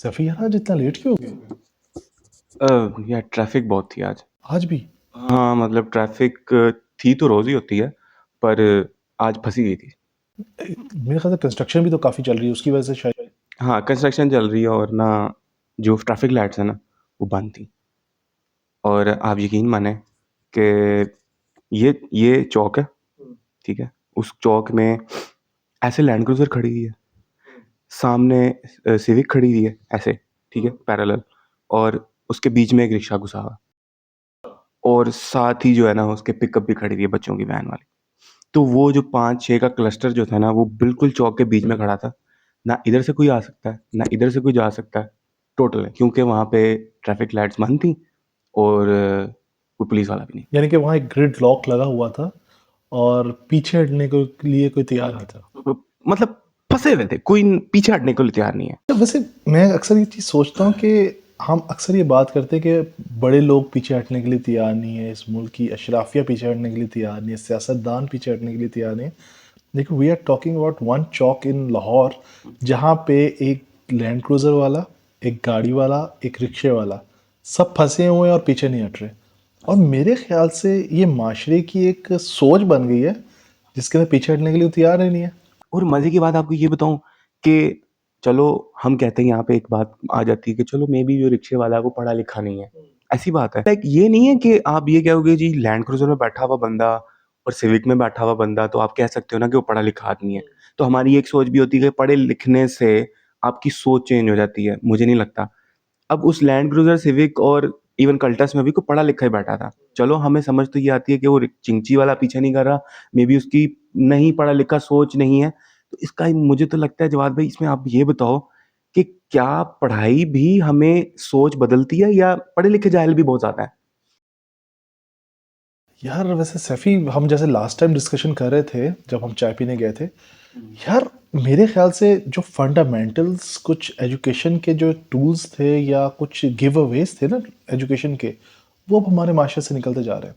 सफ़ी यार आज इतना लेट क्यों हो गए? यार ट्रैफिक बहुत थी आज। आज भी? हाँ, मतलब ट्रैफिक थी तो रोज़ ही होती है, पर आज फँसी गई थी। मेरे ख्याल से कंस्ट्रक्शन भी तो काफ़ी चल रही है उसकी वजह से शायद। हाँ, कंस्ट्रक्शन चल रही है और ना जो ट्रैफिक लाइट्स हैं ना, वो बंद थी। और आप यकीन मानें कि ये चौक है, ठीक है? उस चौक में ऐसे लैंड क्रूज़र खड़ी हुई है, सामने सिविक खड़ी हुई है ऐसे, ठीक है? पैरेलल और उसके बीच में एक रिक्शा घुसा हुआ है और साथ ही जो है ना उसके पिकअप भी खड़ी हुई है बच्चों की वैन वाली। तो वो जो 5-6 का क्लस्टर जो था ना, वो बिल्कुल चौक के बीच में खड़ा था। ना इधर से कोई आ सकता है, ना इधर से कोई जा सकता है, टोटल है। क्योंकि वहाँ पे ट्रैफिक लाइट्स बंद थी और कोई पुलिस वाला भी नहीं। यानी कि वहाँ एक ग्रिड लॉक लगा हुआ था और पीछे हटने के लिए कोई तैयार नहीं था। मतलब फँसे हुए थे, कोई पीछे हटने को तैयार नहीं है। तो वैसे मैं अक्सर ये चीज़ सोचता हूँ कि हम अक्सर ये बात करते हैं कि बड़े लोग पीछे हटने के लिए तैयार नहीं है, इस मुल्क की अशराफिया पीछे हटने के लिए तैयार नहीं है, सियासतदान पीछे हटने के लिए तैयार नहीं है। लेकिन we are talking about one Chowk in Lahore जहाँ पे एक लैंड क्रूज़र वाला, एक गाड़ी वाला, एक रिक्शे वाला सब फंसे हुए हैं और पीछे नहीं हट रहे। और मेरे ख्याल से ये माशरे की एक सोच बन गई है जिसके अंदर पीछे हटने के लिए तैयार ही नहीं है। और मज़े की बात आपको ये बताऊँ कि चलो हम कहते हैं यहाँ पे एक बात आ जाती है कि चलो मे बी जो रिक्शे वाला है वो पढ़ा लिखा नहीं है। ऐसी बात है। लाइक ये नहीं है कि आप ये कहोगे जी लैंड क्रूज़र में बैठा हुआ बंदा और सिविक में बैठा हुआ बंदा तो आप कह सकते हो ना कि वो पढ़ा लिखा आदमी है। तो हमारी एक सोच भी होती है कि पढ़े लिखने से आपकी सोच चेंज हो जाती है, मुझे नहीं लगता। अब उस लैंड क्रूज़र, सिविक और इवन कल्टस में भी कोई पढ़ा लिखा ही बैठा था। चलो हमें समझ तो ये आती है कि वो चिंची वाला पीछे नहीं कर रहा, मे बी उसकी नहीं पढ़ा लिखा सोच नहीं है। तो इसका मुझे तो लगता है जवाद भाई इसमें आप ये बताओ कि क्या पढ़ाई भी हमें सोच बदलती है या पढ़े लिखे जाहिल भी बहुत ज़्यादा है? यार वैसे सैफी हम जैसे लास्ट टाइम डिस्कशन कर रहे थे जब हम चाय पीने गए थे, यार मेरे ख्याल से जो फंडामेंटल्स कुछ एजुकेशन के जो टूल्स थे या कुछ गिव अवेज थे ना एजुकेशन के, वो अब हमारे माशरे से निकलते जा रहे हैं।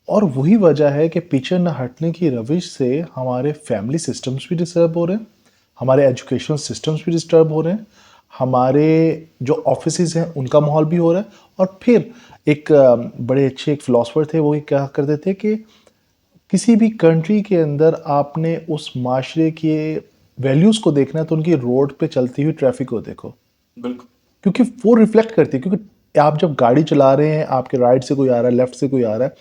और वही वजह है कि पीछे न हटने की रविश से हमारे फैमिली सिस्टम्स भी डिस्टर्ब हो रहे हैं, हमारे एजुकेशनल सिस्टम्स भी डिस्टर्ब हो रहे हैं, हमारे जो ऑफिसेज हैं उनका माहौल भी हो रहा है। और फिर एक बड़े अच्छे एक फिलोसफर थे, वो ये क्या करते थे कि किसी भी कंट्री के अंदर आपने उस माशरे के वैल्यूज़ को देखना है तो उनकी रोड पे चलती हुई ट्रैफिक को देखो, बिल्कुल। क्योंकि वो रिफ्लेक्ट करती है। क्योंकि आप जब गाड़ी चला रहे हैं, आपके राइट से कोई आ रहा है, लेफ्ट से कोई आ रहा है,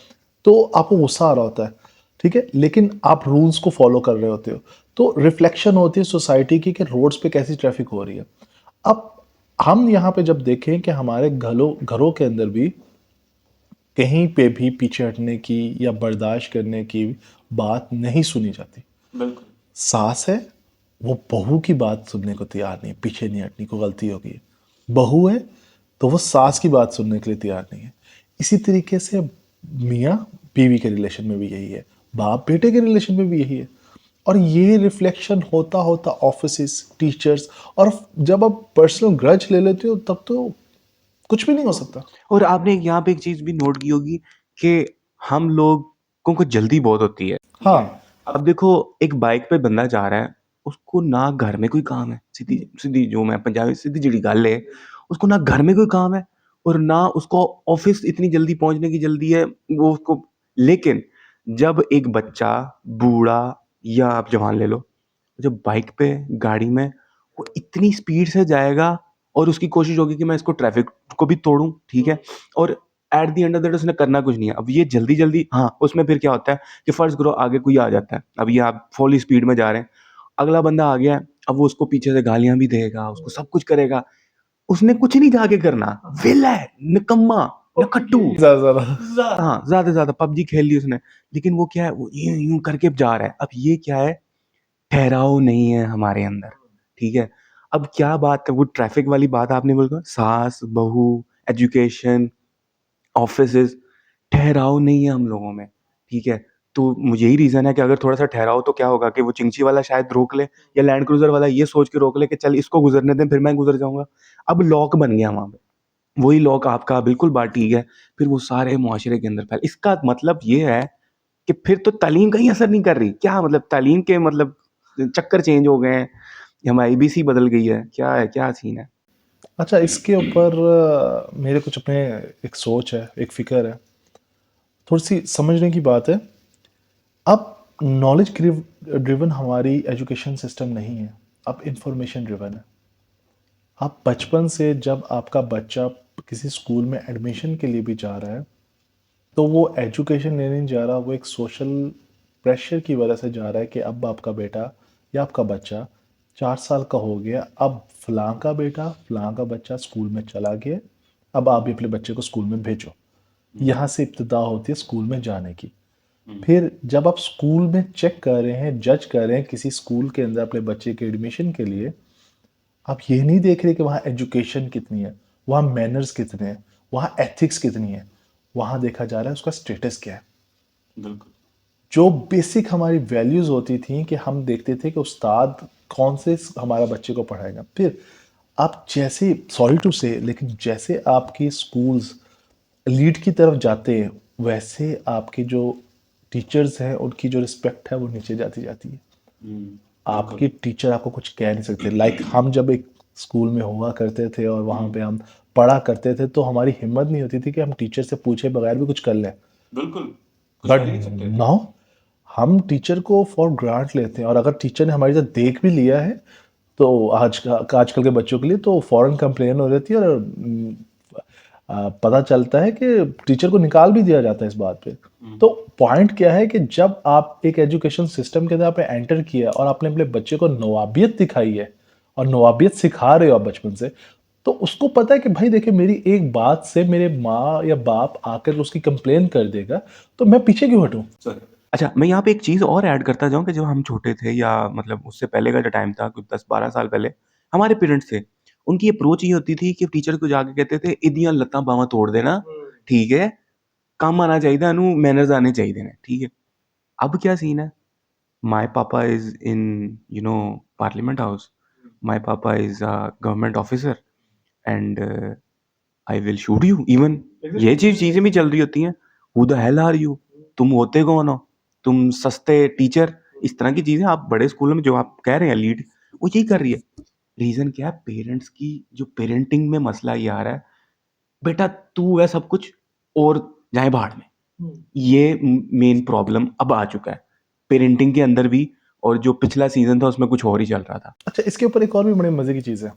तो आपको गुस्सा आ रहा होता है, ठीक है, लेकिन आप रूल्स को फॉलो कर रहे होते हो। तो रिफ्लेक्शन होती है सोसाइटी की कि रोड्स पे कैसी ट्रैफिक हो रही है। अब हम यहाँ पे जब देखें कि हमारे घरों घरों के अंदर भी कहीं पे भी पीछे हटने की या बर्दाश्त करने की बात नहीं सुनी जाती। बिल्कुल। सास है, वो बहू की बात सुनने को तैयार नहीं है, पीछे नहीं हटने को, गलती हो गई है। बहू है तो वो सास की बात सुनने के लिए तैयार नहीं है। इसी तरीके से मियाँ बीवी के रिलेशन में भी यही है, बाप बेटे के रिलेशन में भी यही है। और ये रिफ्लेक्शन होता होता ऑफिस, टीचर्स, और जब आप पर्सनल ग्रज ले लेते हो तब तो कुछ भी नहीं हो सकता। और आपने यहाँ पे एक चीज़ भी नोट की होगी कि हम लोगों को जल्दी बहुत होती है, ठीक है? हाँ। अब देखो एक बाइक पे बंदा जा रहा है, उसको ना घर में कोई काम है, सीधी सीधी जो मैं पंजाबी सीधी जिहड़ी गल है, उसको ना घर में कोई काम है और ना उसको ऑफ़िस इतनी जल्दी पहुँचने की जल्दी है, वो उसको लेकिन जब एक बच्चा, बूढ़ा या आप जवान ले लो, जब बाइक पे, गाड़ी में, वो इतनी स्पीड से जाएगा और उसकी कोशिश होगी कि मैं इसको ट्रैफ़िक को भी तोड़ूँ, ठीक है? और at the end of the day उसने करना कुछ नहीं है। अब ये जल्दी-जल्दी हाँ, उसमें फिर क्या होता है कि फ़र्ज़ करो आगे कोई आ जाता है। अब ये आप फुल स्पीड में जा रहे हैं, अगला बंदा आ गया है, अब वो उसको पीछे से गालियाँ भी देगा, उसको सब कुछ करेगा। उसने कुछ नहीं जाके करना, विल है, निकम्मा, नकट्टू। ज़्यादा ज़्यादा। हाँ, ज़्यादा से ज़्यादा पबजी खेल ली उसने, लेकिन वो क्या है, वो यूँ-यूँ करके जा रहा है। अब ये क्या है, ठहराव नहीं है हमारे अंदर, ठीक है? अब क्या बात है वो ट्रैफ़िक वाली बात आपने बोला सास, बहू, एजुकेशन, ऑफ़िसेज़, ठहराव नहीं है हम लोगों में, ठीक है? तो मुझे यही रीज़न है कि अगर थोड़ा-सा ठहराव तो क्या होगा कि वो चिंची वाला शायद रोक ले या लैंड क्रूज़र वाला ये सोच के रोक ले कि चल इसको गुज़रने दें फिर मैं गुज़र जाऊँगा। अब लॉक बन गया वहाँ पे, वही लॉक आपका बिल्कुल बात ठीक है, फिर वो सारे मुआशरे के अंदर फैल इसका मतलब ये है कि फिर तो तालीम कहीं असर नहीं कर रही। क्या मतलब तालीम के मतलब चक्कर चेंज हो गए हैं, हमारी आईबीसी बदल गई है, क्या है, क्या सीन है? अच्छा, इसके ऊपर मेरे कुछ अपने एक सोच है, एक फ़िक्र है, थोड़ी-सी समझने की बात है। अब नॉलेज ड्रिवन हमारी एजुकेशन सिस्टम नहीं है, अब इन्फॉर्मेशन ड्रिवन है। आप बचपन से जब आपका बच्चा किसी स्कूल में एडमिशन के लिए भी जा रहा है, तो वो एजुकेशन लेने नहीं जा रहा, वो एक सोशल प्रेशर की वजह से जा रहा है कि अब आपका बेटा या आपका बच्चा 4 साल का हो गया, अब फलां का बेटा फलां का बच्चा स्कूल में चला गया, अब आप भी अपने बच्चे को स्कूल में भेजो। यहाँ से इब्तिदा होती है स्कूल में जाने की। फिर जब आप स्कूल में चेक कर रहे हैं, जज कर रहे हैं किसी स्कूल के अंदर अपने बच्चे के एडमिशन के लिए, आप ये नहीं देख रहे कि वहाँ एजुकेशन कितनी है, वहाँ मैनर्स कितने हैं, वहाँ एथिक्स कितनी है, वहाँ देखा जा रहा है उसका स्टेटस क्या है। बिल्कुल। जो बेसिक हमारी वैल्यूज़ होती थी कि हम देखते थे कि उस्ताद कौन से हमारा बच्चे को पढ़ाएगा। फिर आप जैसे, सॉरी टू से, लेकिन जैसे आपकी स्कूल्स लीड की तरफ जाते हैं, वैसे आपके जो टीचर्स हैं उनकी जो रिस्पेक्ट है वो नीचे जाती जाती है। आपके टीचर आपको कुछ कह नहीं सकते। लाइक हम जब एक स्कूल में हुआ करते थे और वहाँ पे हम पढ़ा करते थे, तो हमारी हिम्मत नहीं होती थी कि हम टीचर से पूछे बगैर भी कुछ कर लें। बिल्कुल, कुछ बट कर ही नहीं सकते थे। नाउ हम टीचर को फॉर ग्रांट लेते हैं, और अगर टीचर ने हमारी तरफ देख भी लिया है, तो आजकल के बच्चों के लिए तो फौरन कंप्लेन हो जाती है, और पता चलता है कि टीचर को निकाल भी दिया जाता है इस बात पे। तो पॉइंट क्या है कि जब आप एक एजुकेशन सिस्टम के अंदर आपने एंटर किया और आपने अपने बच्चे को नवाबियत दिखाई है और नवाबियत सिखा रहे हो आप बचपन से, तो उसको पता है कि भाई देखिए, मेरी एक बात से मेरे माँ या बाप आकर उसकी कंप्लेन कर देगा, तो मैं पीछे क्यों हटूं। सर, अच्छा, मैं यहाँ पे एक चीज़ और ऐड करता जाऊँ कि जब हम छोटे थे या मतलब उससे पहले का जो टाइम था, कुछ 10-12 साल पहले, हमारे पेरेंट्स थे, उनकी अप्रोच ये होती थी कि टीचर को जाके कहते थे, "इदियां लत्तां बावां तोड़ देना, ठीक है? ਕੰਮ ਆਣਾ ਚਾਹੀਦਾ ਇਹਨੂੰ मैनर्स आने चाहिए ने, ठीक है?" अब क्या सीन है? My papa is in, Parliament House. My papa is a government officer and I will shoot you even. ये चीज़ें भी चल रही होती हैं। Who the hell are you? तुम होते कौन हो? तुम सस्ते टीचर, इस तरह की चीज़ें आप बड़े स्कूलों में जो आप कह रहे हैं लीड, वो यही कर रही है। रीज़न क्या है? पेरेंट्स की जो पेरेंटिंग में मसला ये आ रहा है, बेटा तू है सब कुछ और जाए भाड़ में। ये मेन प्रॉब्लम अब आ चुका है पेरेंटिंग के अंदर भी, और जो पिछला सीजन था उसमें कुछ और ही चल रहा था। अच्छा, इसके ऊपर एक और भी बड़े मज़े की चीज़ है।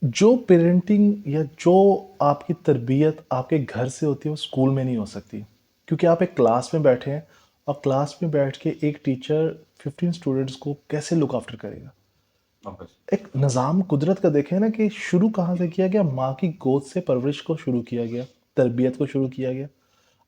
जो पेरेंटिंग या जो आपकी तरबियत आपके घर से होती है वो स्कूल में नहीं हो सकती, क्योंकि आप एक क्लास में बैठे हैं और क्लास में बैठ के एक टीचर 15 स्टूडेंट्स को कैसे लुक आफ्टर करेगा। वापस एक निज़ाम कुदरत का देखें ना, कि शुरू कहाँ से किया गया, माँ की गोद से परवरिश को शुरू किया गया, तरबियत को शुरू किया गया।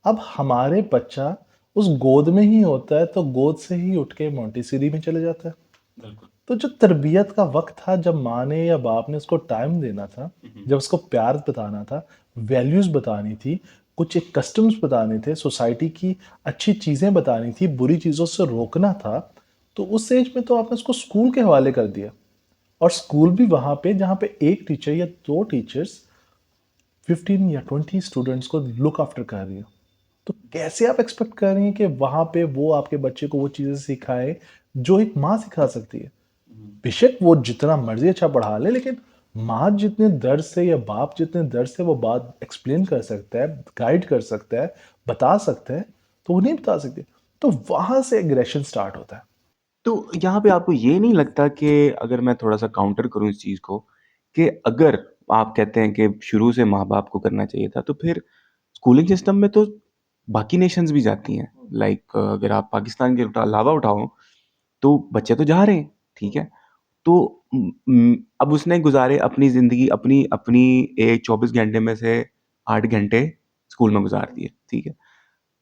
अब हमारे बच्चा उस गोद में ही होता है, तो गोद से ही उठ के मोंटेसरी में चले जाता है। बिल्कुल। तो जो तरबियत का वक्त था, जब माँ ने या बाप ने उसको टाइम देना था, जब उसको प्यार बताना था, वैल्यूज़ बतानी थी, कुछ एक कस्टम्स बताने थे, सोसाइटी की अच्छी चीज़ें बतानी थी, बुरी चीज़ों से रोकना था, तो उस एज में तो आपने उसको स्कूल के हवाले कर दिया। और स्कूल भी वहाँ पे जहाँ पे एक टीचर या दो टीचर्स 15 या 20 स्टूडेंट्स को लुक आफ्टर कर रही हो, तो कैसे आप एक्सपेक्ट कर रही हैं कि वहाँ पे वो आपके बच्चे को वो चीज़ें सिखाए जो एक माँ सिखा सकती है। बेशक वो जितना मर्जी अच्छा पढ़ा ले, लेकिन माँ जितने दर्द से या बाप जितने दर्द से वो बात एक्सप्लेन कर सकता है, गाइड कर सकता है, बता सकता है, तो वो नहीं बता सकते। तो वहाँ से एग्रेशन स्टार्ट होता है। तो यहाँ पे आपको ये नहीं लगता कि अगर मैं थोड़ा सा काउंटर करूँ इस चीज़ को, कि अगर आप कहते हैं कि शुरू से माँ बाप को करना चाहिए था, तो फिर स्कूलिंग सिस्टम में तो बाकी नेशंस भी जाती हैं। लाइक अगर आप पाकिस्तान के अलावा उठाओ, तो बच्चे तो जा रहे हैं, ठीक है? तो अब उसने गुज़ारे अपनी ज़िंदगी, अपनी अपनी एक 24 घंटे में से 8 घंटे स्कूल में गुज़ार दिए, ठीक है?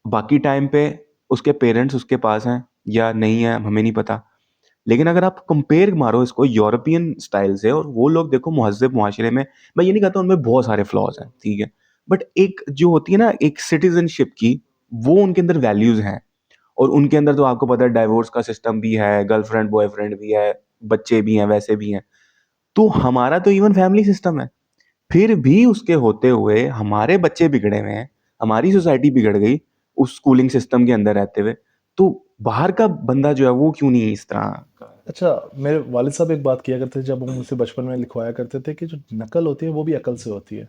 बाकी टाइम पे उसके पेरेंट्स उसके पास हैं या नहीं है, हमें नहीं पता। लेकिन अगर आप कंपेयर मारो इसको यूरोपियन स्टाइल से, और वो लोग देखो मुहज़्ज़ब मुआशरे में, मैं ये नहीं कहता उनमें बहुत सारे फ्लॉज़ हैं, ठीक है? बट एक जो होती है ना एक सिटीज़नशिप की, वो उनके अंदर वैल्यूज़ हैं। और उनके अंदर तो आपको पता है डाइवोर्स का सिस्टम भी है, गर्लफ्रेंड बॉयफ्रेंड भी है, बच्चे भी हैं, वैसे भी हैं। तो हमारा तो इवन फैमिली सिस्टम है। फिर भी उसके होते हुए हमारे बच्चे बिगड़े हुए हैं, हमारी सोसाइटी बिगड़ गई उस स्कूलिंग सिस्टम के अंदर रहते हुए। तो बाहर का बंदा जो है वो क्यों नहीं इस तरह का? अच्छा, मेरे वालिद साहब एक बात किया करते थे जब हम उनसे बचपन में लिखवाया करते थे कि जो नकल होती है वो भी अकल से होती है।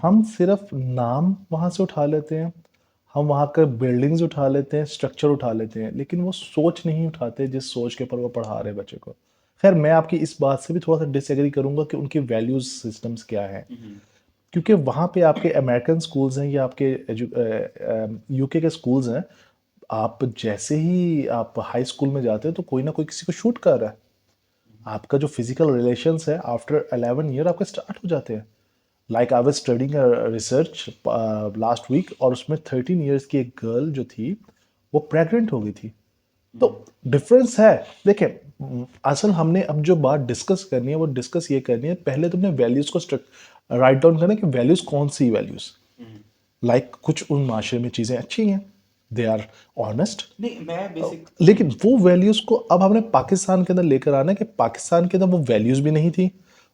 हम सिर्फ नाम वहाँ से उठा लेते हैं, हम वहाँ के बिल्डिंग्स उठा लेते हैं, स्ट्रक्चर उठा लेते हैं, लेकिन वो सोच नहीं उठाते जिस सोच के ऊपर वो पढ़ा रहे बच्चे को। खैर, मैं आपकी इस बात से भी थोड़ा सा डिसएग्री करूंगा कि उनकी वैल्यूज सिस्टम्स क्या हैं, क्योंकि वहाँ पे आपके अमेरिकन स्कूल्स हैं या आपके यूके के स्कूल्स हैं। आप जैसे ही आप हाई स्कूल में जाते हो तो कोई ना कोई किसी को शूट कर रहा है। आपका जो फिजिकल रिलेशंस है आफ्टर 11 ईयर आपके स्टार्ट हो जाते हैं। Like I was studying research last week, और उसमें 13 ईयर्स की एक गर्ल जो थी वो प्रेग्नेंट हो गई थी। तो डिफरेंस है। देखें, असल हमने अब जो बात डिस्कस करनी है वो डिस्कस ये करनी है, पहले तुमने वैल्यूज को राइट डाउन करना है कि वैल्यूज कौन सी वैल्यूज। लाइक कुछ उन माशरे में चीज़ें अच्छी हैं, दे आर ऑनेस्ट, नहीं, मैं बेसिक लेकिन वो वैल्यूज को अब हमने पाकिस्तान के अंदर लेकर आना है कि पाकिस्तान के अंदर वो वैल्यूज भी नहीं थी,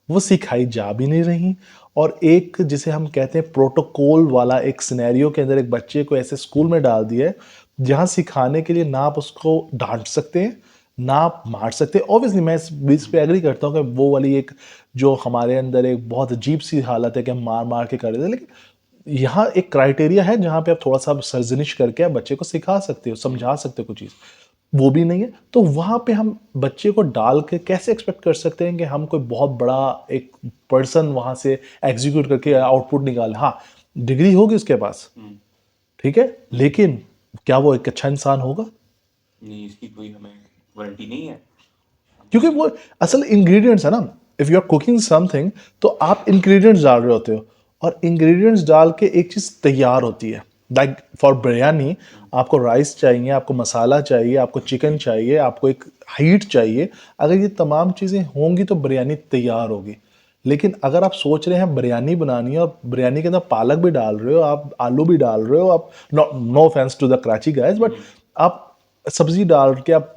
वो सिखाई जा भी नहीं रही, और एक जिसे हम कहते हैं प्रोटोकॉल वाला एक सिनेरियो के अंदर एक बच्चे को ऐसे स्कूल में डाल दिया है जहाँ सिखाने के लिए ना आप उसको डांट सकते हैं ना आप मार सकते। ऑब्वियसली मैं इस बीच पे एग्री करता हूँ कि वो वाली एक जो हमारे अंदर एक बहुत अजीब सी हालत है कि हम मार मार के कर रहे थे, लेकिन यहाँ एक क्राइटेरिया है जहाँ पे आप थोड़ा सा सर्जनिश करके आप बच्चे को सिखा सकते हो, समझा सकते हो कुछ चीज़। वो भी नहीं है तो वहाँ पे हम बच्चे को डाल के कैसे एक्सपेक्ट कर सकते हैं कि हम कोई बहुत बड़ा एक पर्सन वहाँ से एग्जीक्यूट करके आउटपुट निकाले। हाँ, डिग्री होगी उसके पास, ठीक है, लेकिन क्या वो एक अच्छा इंसान होगा? नहीं, इसकी कोई हमें वारंटी नहीं है। क्योंकि वो असल इंग्रेडिएंट्स है ना। If you are cooking something तो आप इंग्रेडिएंट्स डाल रहे होते हो, और इंग्रेडिएंट्स डाल के एक चीज़ तैयार होती है। लाइक फॉर बिरयानी आपको राइस चाहिए, आपको मसाला चाहिए, आपको चिकन चाहिए, आपको एक हीट चाहिए। अगर ये तमाम चीज़ें होंगी तो बिरयानी तैयार होगी। लेकिन अगर आप सोच रहे हैं बिरयानी बनानी है और बिरयानी के अंदर पालक भी डाल रहे हो, आप आलू भी डाल रहे हो, आप no offence to the Karachi guys, but आप सब्जी डाल के आप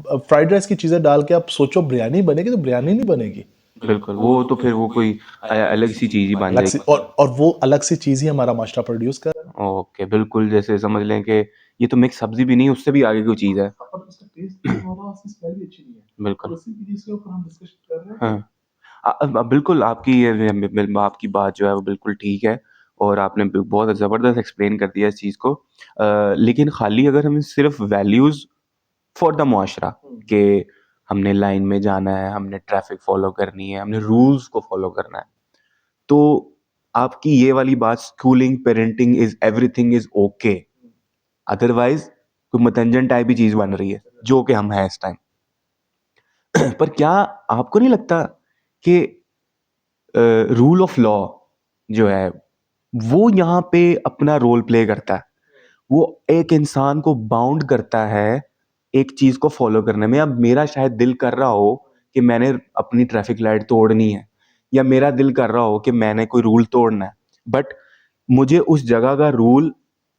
फ्राइड राइस की चीज़ें डाल के आप सोचो बिरयानी बनेगी, तो बिरयानी नहीं बनेगी। बिल्कुल, वो तो फिर वो कोई अलग सी चीज़ ही बन अलग सी, जाएगी। और वो अलग सी चीज़ ही हमारा माशरा प्रोड्यूस कर रहा है। ओके, बिल्कुल, जैसे समझ लें कि ये तो मिक्स सब्ज़ी भी नहीं, उससे भी आगे कोई चीज़ है। और उसका टेस्ट भी हो रहा है, उसकी स्मेल भी अच्छी नहीं है। बिल्कुल। और उसी की चीज़ के ऊपर हम डिस्कशन कर रहे हैं। हाँ। बिल्कुल आपकी आपकी बात जो है वो बिल्कुल ठीक है, और आपने बहुत ज़बरदस्त एक्सप्लेन कर दिया इस चीज़ को। लेकिन खाली अगर हम सिर्फ वैल्यूज़ फॉर द मुआशरा कि हमने लाइन में जाना है, हमने ट्रैफिक फॉलो करनी है, हमने रूल्स को फॉलो करना है, तो आपकी ये वाली बात schooling parenting is everything is okay, otherwise कोई मतंजन टाइप ही चीज बन रही है जो कि हम हैं इस टाइम। पर क्या आपको नहीं लगता कि रूल ऑफ लॉ जो है वो यहाँ पे अपना रोल प्ले करता है? वो एक इंसान को बाउंड करता है एक चीज को फॉलो करने में। अब मेरा शायद दिल कर रहा हो कि मैंने अपनी ट्रैफिक लाइट तोड़नी है, या मेरा दिल कर रहा हो कि मैंने कोई रूल तोड़ना है, बट मुझे उस जगह का रूल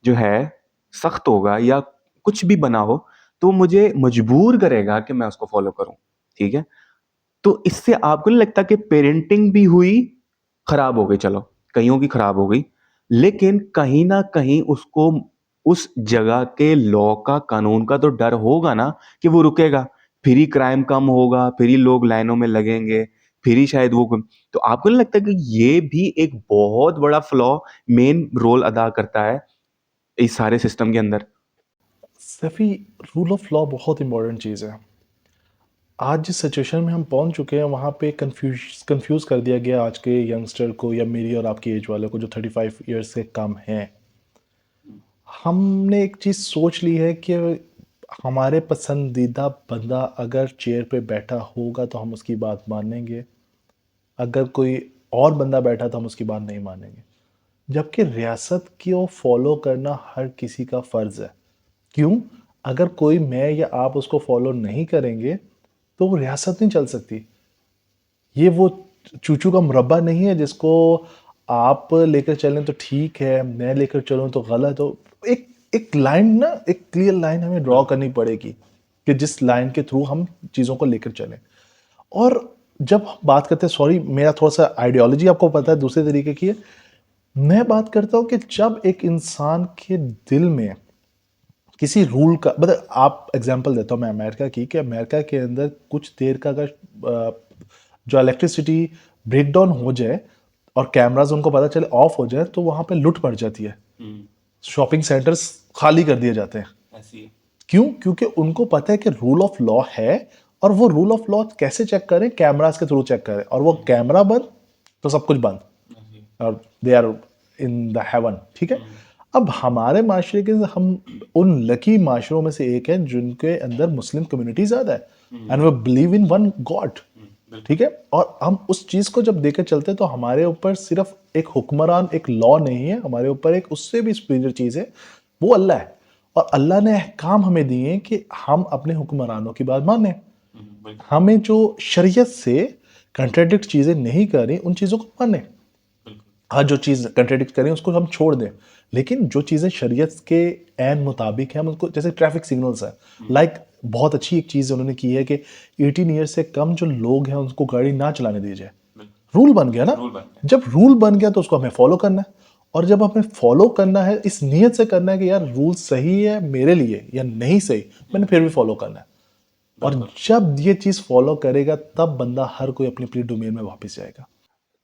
जो है सख्त होगा या कुछ भी बना हो तो मुझे मजबूर करेगा कि मैं उसको फॉलो करूं। ठीक है, तो इससे आपको नहीं लगता कि पेरेंटिंग भी हुई, खराब हो गई, चलो कईयों की खराब हो गई, लेकिन कहीं ना कहीं उसको उस जगह के लॉ का, कानून का तो डर होगा ना कि वो रुकेगा, फिर ही क्राइम कम होगा, फिर ही लोग लाइनों में लगेंगे, फिर ही शायद वो। तो आपको नहीं लगता कि ये भी एक बहुत बड़ा फ्लॉ, मेन रोल अदा करता है इस सारे सिस्टम के अंदर? सफ़ी, रूल ऑफ लॉ बहुत इंपॉर्टेंट चीज़ है। आज जिस सिचुएशन में हम पहुंच चुके हैं वहाँ पे कंफ्यूज कर दिया गया आज के यंगस्टर को, या मेरी और आपकी एज वाले को जो 35 ईयर्स से कम हैं। हमने एक चीज़ सोच ली है कि हमारे पसंदीदा बंदा अगर चेयर पे बैठा होगा तो हम उसकी बात मानेंगे, अगर कोई और बंदा बैठा तो हम उसकी बात नहीं मानेंगे। जबकि रियासत को फॉलो करना हर किसी का फ़र्ज़ है। क्यों? अगर कोई, मैं या आप उसको फॉलो नहीं करेंगे तो वो रियासत नहीं चल सकती। ये वो चूचू का मुरब्बा नहीं है जिसको आप लेकर चलें तो ठीक है, मैं लेकर चलूँ तो गलत हो। एक एक लाइन ना, एक क्लियर लाइन हमें ड्रॉ करनी पड़ेगी कि जिस लाइन के थ्रू हम चीज़ों को लेकर चलें। और जब हम बात करते हैं, सॉरी मेरा थोड़ा-सा आइडियोलॉजी आपको पता है दूसरे तरीके की है। मैं बात करता हूँ कि जब एक इंसान के दिल में किसी रूल का, मतलब आप एग्जांपल देता हूँ मैं अमेरिका की, कि अमेरिका के अंदर कुछ देर का अगर जो इलेक्ट्रिसिटी ब्रेकडाउन हो जाए और कैमराज उनको पता चले ऑफ हो जाए, तो वहाँ पे लूट पड़ जाती है, शॉपिंग सेंटर्स खाली कर दिए जाते हैं। ऐसी है। क्यों? क्योंकि उनको पता है कि रूल ऑफ लॉ है, और वो रूल ऑफ लॉ कैसे चेक करें? कैमरास के थ्रू चेक करें, और वो कैमरा बंद तो सब कुछ बंद, और they are in the heaven. ठीक है। अब हमारे माशरे के, हम उन लकी माशरों में से एक है जिनके अंदर मुस्लिम कम्युनिटी ज़्यादा है, and way believe in one God. ठीक है। और हम उस चीज़ को जब देकर चलते हैं, तो हमारे ऊपर सिर्फ एक हुक्मरान, एक लॉ नहीं है, हमारे ऊपर एक उससे भी सुपीरियर चीज़ है, वो अल्लाह है। और अल्लाह ने अहकाम हमें दिए हैं कि हम अपने हुक्मरानों की बात माने। हमें जो शरीयत से कंट्राडिक्ट चीज़ें नहीं कर रही, उन चीज़ों को माने। हाँ, जो चीज़ कंट्राडिक्ट करें उसको हम छोड़ दें, लेकिन जो चीज़ें शरीयत के ऐन मुताबिक है हम उसको, जैसे ट्रैफिक सिग्नल्स है, लाइक बहुत अच्छी एक चीज़ उन्होंने की है कि 18 ईयर से कम जो लोग हैं उनको गाड़ी ना चलाने दी जाए। रूल बन गया ना। जब रूल बन गया तो उसको हमें फॉलो करना है, और जब हमें फॉलो करना है इस नीयत से करना है कि यार रूल सही है मेरे लिए या नहीं सही, मैंने फिर भी फॉलो करना है। और जब ये चीज़ फॉलो करेगा, तब बंदा हर कोई अपनी अपनी डोमेन में वापस जाएगा।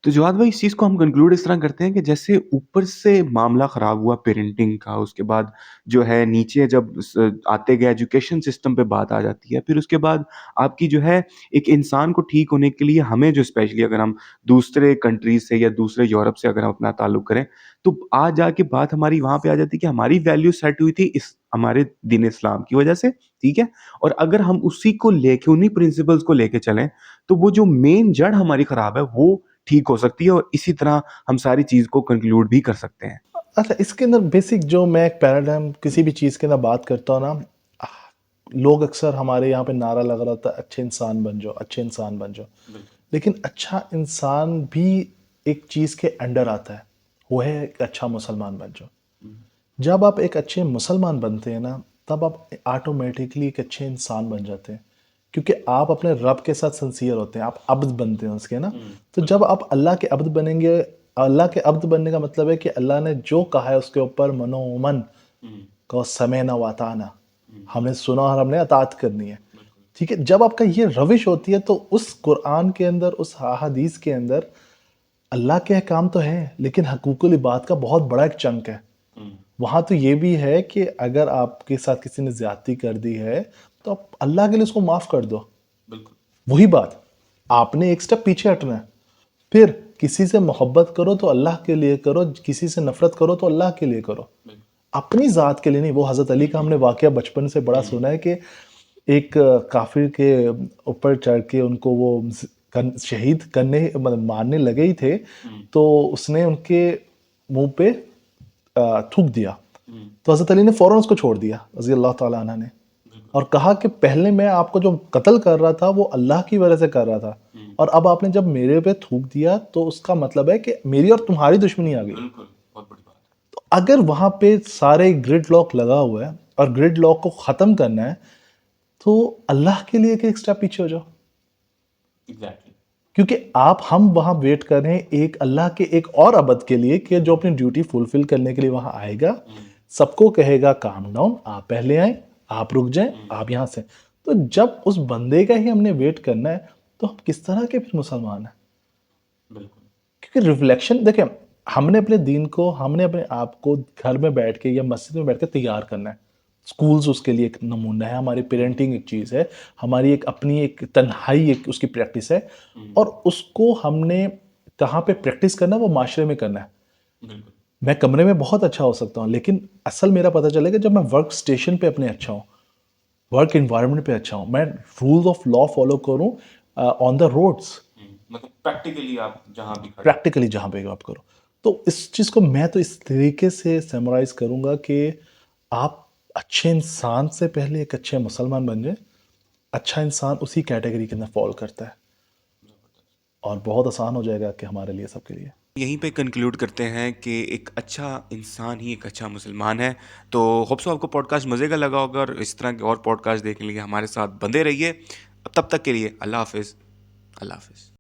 तो जवाद भाई, इस चीज़ को हम कंक्लूड इस तरह करते हैं कि जैसे ऊपर से मामला ख़राब हुआ पेरेंटिंग का, उसके बाद जो है नीचे जब आते गए एजुकेशन सिस्टम पे बात आ जाती है, फिर उसके बाद आपकी जो है एक इंसान को ठीक होने के लिए हमें जो स्पेशली अगर हम दूसरे कंट्रीज से या दूसरे यूरोप से अगर हम अपना ताल्लुक करें, तो आज जाके बात हमारी वहाँ पे आ जाती है कि हमारी वैल्यू सेट हुई थी इस हमारे दीन इस्लाम की वजह से। ठीक है। और अगर हम उसी को लेके, उन्हीं प्रिंसिपल्स को लेके चलें, तो वो जो मेन जड़ हमारी ख़राब है वो ठीक हो सकती है, और इसी तरह हम सारी चीज़ को कंक्लूड भी कर सकते हैं। अच्छा, इसके अंदर बेसिक जो मैं एक पैराडाइम किसी भी चीज़ के अंदर बात करता हूँ ना, लोग अक्सर हमारे यहाँ पे नारा लगा रहा था, अच्छे इंसान बन जाओ, अच्छे इंसान बन जाओ। लेकिन अच्छा इंसान भी एक चीज़ के अंडर आता है, वो है एक अच्छा मुसलमान बन जाओ। जब आप एक अच्छे मुसलमान बनते हैं ना, तब आप ऑटोमेटिकली एक अच्छे इंसान बन जाते हैं, क्योंकि आप अपने रब के साथ सिंसियर होते हैं, आप अब्द बनते हैं उसके ना। तो जब आप अल्लाह के अब्द बनेंगे, अल्लाह के अब्द बनने का मतलब है कि अल्लाह ने जो कहा है उसके ऊपर मनोमन को समय ना वाताना, हमने सुना और हमने अतात करनी है। ठीक है। जब आपका ये रविश होती है, तो उस कुरान के अंदर, उस अहादीस के अंदर अल्लाह के अहकाम तो हैं, लेकिन हकूकुल इबाद का बहुत बड़ा एक चंक है। वहाँ तो ये भी है कि अगर आपके साथ किसी ने ज्यादती कर दी है, तो आप अल्लाह के लिए उसको माफ़ कर दो। वही बात, आपने एक स्टेप पीछे हटना है। फिर किसी से मोहब्बत करो तो अल्लाह के लिए करो, किसी से नफरत करो तो अल्लाह के लिए करो, अपनी ज़ात के लिए नहीं। वो हज़रत अली का हमने वाक़या बचपन से बड़ा सुना है कि एक काफिर के ऊपर चढ़ के उनको वो शहीद करने, मतलब मारने लगे ही थे, तो उसने उनके मुंह पे थूक दिया। तो हज़रत अली ने फ़ौरन उसको छोड़ दिया, रज़ी अल्लाह ताला अन्हा ने, और कहा कि पहले मैं आपको जो कत्ल कर रहा था वो अल्लाह की वजह से कर रहा था, और अब आपने जब मेरे पे थूक दिया तो उसका मतलब है कि मेरी और तुम्हारी दुश्मनी आ गई। तो अगर वहां पे सारे ग्रिड लॉक लगा हुआ है और ग्रिड लॉक को ख़त्म करना है, तो अल्लाह के लिए एक स्टेप पीछे हो जाओ। क्योंकि हम वहां वेट कर रहे हैं एक अल्लाह के एक और अबद के लिए, कि जो अपनी ड्यूटी फुलफिल करने के लिए वहां आएगा, सबको कहेगा काम डाउन, आप पहले आए, आप रुक जाएं, आप यहां से। तो जब उस बंदे का ही हमने वेट करना है, तो हम किस तरह के फिर मुसलमान हैं? क्योंकि रिफ्लेक्शन देखें, हमने अपने दीन को, हमने अपने आप को घर में बैठ के या मस्जिद में बैठ के तैयार करना है। स्कूल्स उसके लिए एक नमूना है, हमारी पेरेंटिंग एक चीज़ है, हमारी एक अपनी एक तन्हाई एक उसकी प्रैक्टिस है, और उसको हमने कहाँ पे प्रैक्टिस करना है, वो माशरे में करना है। मैं कमरे में बहुत अच्छा हो सकता हूँ, लेकिन असल मेरा पता चलेगा जब मैं वर्क स्टेशन पे अपने अच्छा हूँ, वर्क इन्वायरमेंट पे अच्छा हूँ, मैं रूल्स ऑफ लॉ फॉलो करूँ ऑन द रोड्स, मतलब प्रैक्टिकली आप जहाँ भी खड़े प्रैक्टिकली जहाँ पे आप करो। तो इस चीज़ को मैं तो इस तरीके से समराइज़ करूँगा कि आप अच्छे इंसान से पहले एक अच्छे मुसलमान बन जाए। अच्छा इंसान उसी कैटेगरी के अंदर फॉल करता है, और बहुत आसान हो जाएगा कि हमारे लिए, सबके लिए। यहीं पे कंक्लूड करते हैं कि एक अच्छा इंसान ही एक अच्छा मुसलमान है। तो होप सो आपको पॉडकास्ट मज़े का लगा होगा, और इस तरह के और पॉडकास्ट देखने के लिए हमारे साथ बंधे रहिए। अब तब तक के लिए अल्लाह हाफिज़। अल्लाह हाफिज़।